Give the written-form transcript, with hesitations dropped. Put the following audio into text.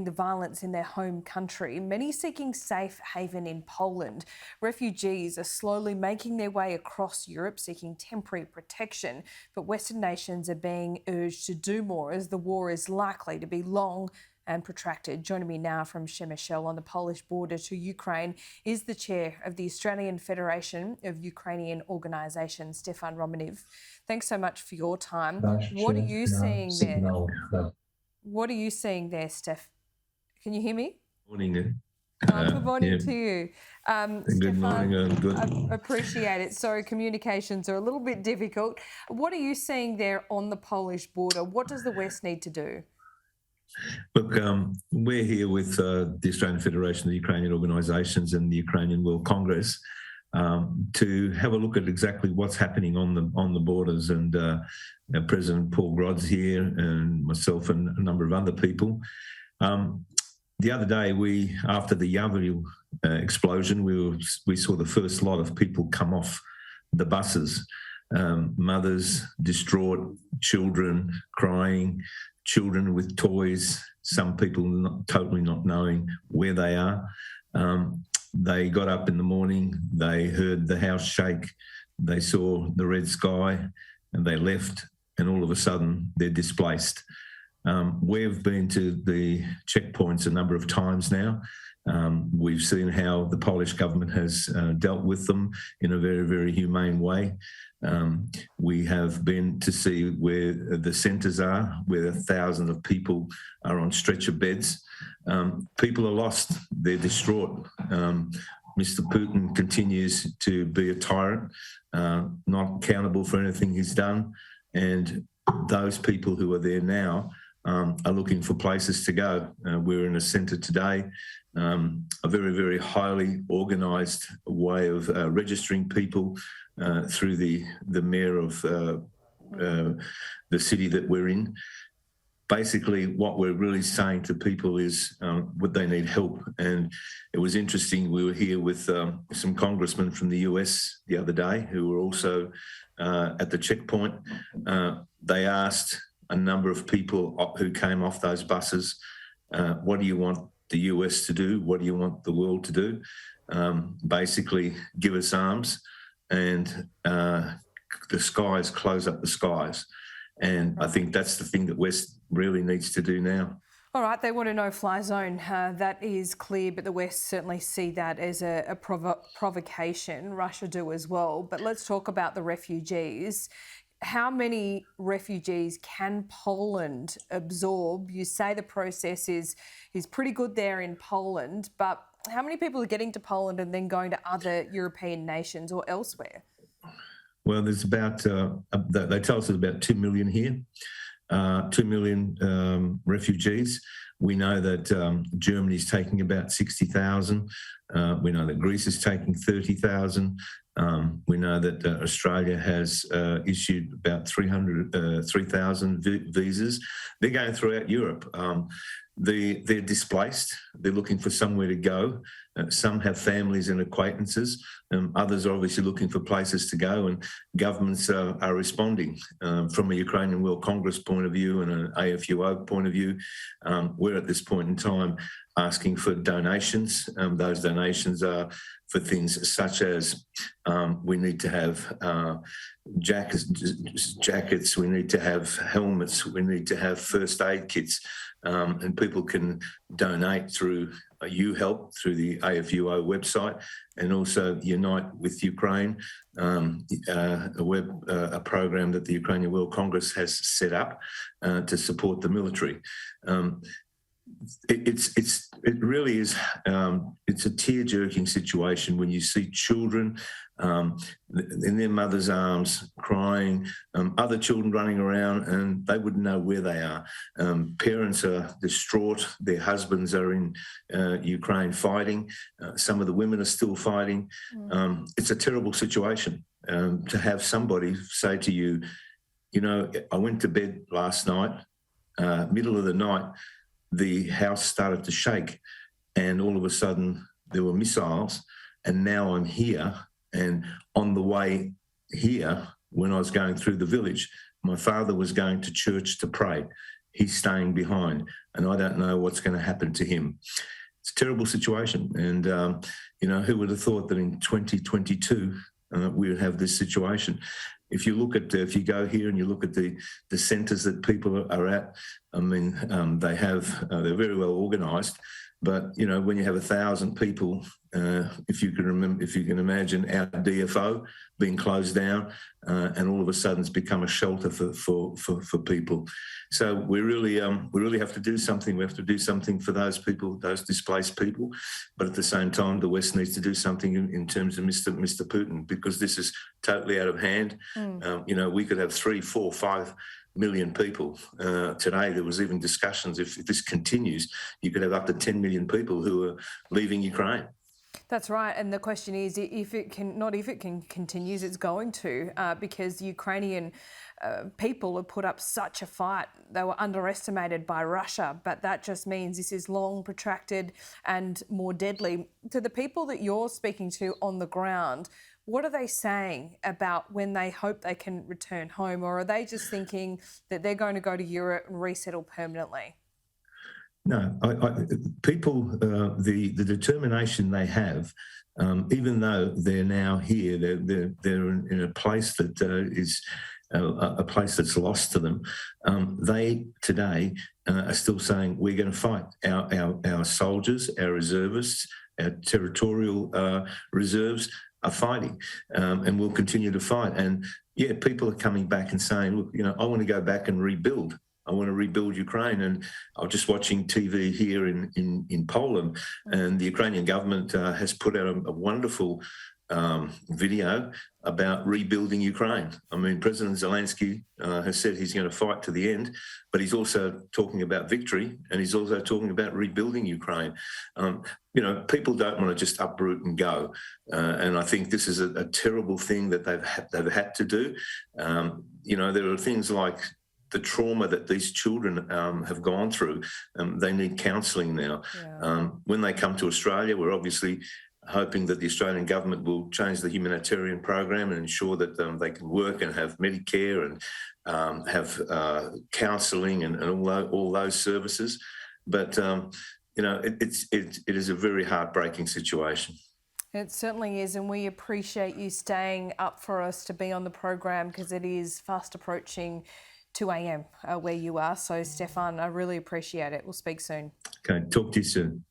the violence in their home country, many seeking safe haven in Poland. Refugees are slowly making their way across Europe seeking temporary protection, but Western nations are being urged to do more as the war is likely to be long and protracted. Joining me now from Przemysl on the Polish border to Ukraine is the chair of the Australian Federation of Ukrainian Organisations, Stefan Romaniw. Thanks so much for your time. What are you seeing there? What are you seeing there, Steph? Can you hear me? Morning. Good morning to you. Good Stefan, morning. Good. I appreciate it. Sorry, communications are a little bit difficult. What are you seeing there on the Polish border? What does the West need to do? Look, we're here with the Australian Federation of Ukrainian Organisations and the Ukrainian World Congress to have a look at exactly what's happening on the borders. And President Paul Grod's here, and myself and a number of other people. The other day, after the Yavril explosion, we saw the first lot of people come off the buses. Mothers distraught, children crying, children with toys, some people totally not knowing where they are. They got up in the morning, they heard the house shake, they saw the red sky, and they left, and all of a sudden they're displaced. We've been to the checkpoints a number of times now. We've seen how the Polish government has dealt with them in a very, very humane way. We have been to see where the centres are, where thousands of people are on stretcher beds. People are lost, they're distraught. Mr Putin continues to be a tyrant, not accountable for anything he's done. And those people who are there now are looking for places to go. We're in a centre today, a very, very highly organised way of registering people through the mayor of the city that we're in. Basically, what we're really saying to people is would they need help. And it was interesting, we were here with some congressmen from the US the other day who were also at the checkpoint. They asked a number of people who came off those buses, what do you want the US to do? What do you want the world to do? Basically, give us arms and the skies, close up the skies. And I think that's the thing that West really needs to do now. All right, they want a no-fly zone. That is clear, but the West certainly see that as a provocation. Russia do as well. But let's talk about the refugees. How many refugees can Poland absorb? You say the process is pretty good there in Poland, but how many people are getting to Poland and then going to other European nations or elsewhere? Well, there's about, they tell us there's about 2 million here, 2 million refugees. We know that Germany's taking about 60,000. We know that Greece is taking 30,000. We know that Australia has issued about 3,000 visas. They're going throughout Europe. They're displaced. They're looking for somewhere to go. Some have families and acquaintances. Others are obviously looking for places to go, and governments are responding. From a Ukrainian World Congress point of view and an AFUO point of view, we're at this point in time asking for donations. Those donations are for things such as we need to have jackets, we need to have helmets, we need to have first aid kits, and people can donate through UHelp, through the AFUO website, and also Unite with Ukraine, a program that the Ukrainian World Congress has set up to support the military. It really is, it's a tear-jerking situation when you see children in their mother's arms crying, other children running around, and they wouldn't know where they are. Parents are distraught. Their husbands are in Ukraine fighting. Some of the women are still fighting. It's a terrible situation to have somebody say to you, you know, I went to bed last night, middle of the night, the house started to shake, and all of a sudden there were missiles, and now I'm here. And on the way here, when I was going through the village, my father was going to church to pray. he's staying behind, and I don't know what's going to happen to him. It's a terrible situation, and who would have thought that in 2022 we would have this situation? If you look at, if you go here and you look at the centres that people are at, I mean, they're very well organised, but when you have 1,000 people, if you can imagine our DFO being closed down, and all of a sudden it's become a shelter for people. So we really have to do something. We have to do something for those people, those displaced people. But at the same time, the West needs to do something in terms of Mr Putin, because this is totally out of hand. We could have 3, 4, 5 million people. Today, there was even discussions, if this continues, you could have up to 10 million people who are leaving Ukraine. That's right, and the question is, if it can continues, it's going to, because Ukrainian people have put up such a fight. They were underestimated by Russia, but that just means this is long, protracted and more deadly. To the people that you're speaking to on the ground, what are they saying about when they hope they can return home, or are they just thinking that they're going to go to Europe and resettle permanently? No, people, the determination they have, even though they're now here, they're in a place that is a place that's lost to them. They today are still saying, we're going to fight. Our soldiers, our reservists, our territorial reserves are fighting, and we'll continue to fight. And yeah, people are coming back and saying, look, I want to go back and rebuild. I want to rebuild Ukraine. And I was just watching TV here in Poland, and the Ukrainian government has put out a wonderful video about rebuilding Ukraine. I mean, President Zelensky has said he's going to fight to the end, but he's also talking about victory, and he's also talking about rebuilding Ukraine. People don't want to just uproot and go, and I think this is a terrible thing that they've had to do. There are things like the trauma that these children have gone through. They need counselling now. Yeah. When they come to Australia, we're obviously hoping that the Australian government will change the humanitarian program and ensure that they can work and have Medicare and have counselling and all those services. But it is a very heartbreaking situation. It certainly is, and we appreciate you staying up for us to be on the program, because it is fast approaching 2 a.m. Where you are. So, Stefan, I really appreciate it. We'll speak soon. Okay, talk to you soon.